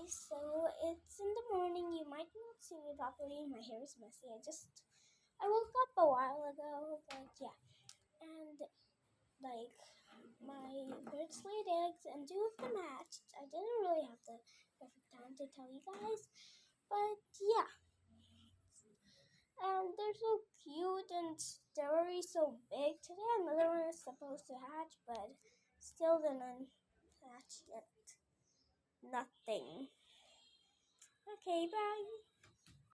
So it's in the morning. You might not see me properly. My hair is messy. I woke up a while ago, but yeah. And like my birds laid eggs and two of them hatched. I didn't really have the perfect time to tell you guys, but yeah. And they're so cute and they're already so big. Today another one is supposed to hatch, but still didn't hatch yet. Nothing. Okay, bye.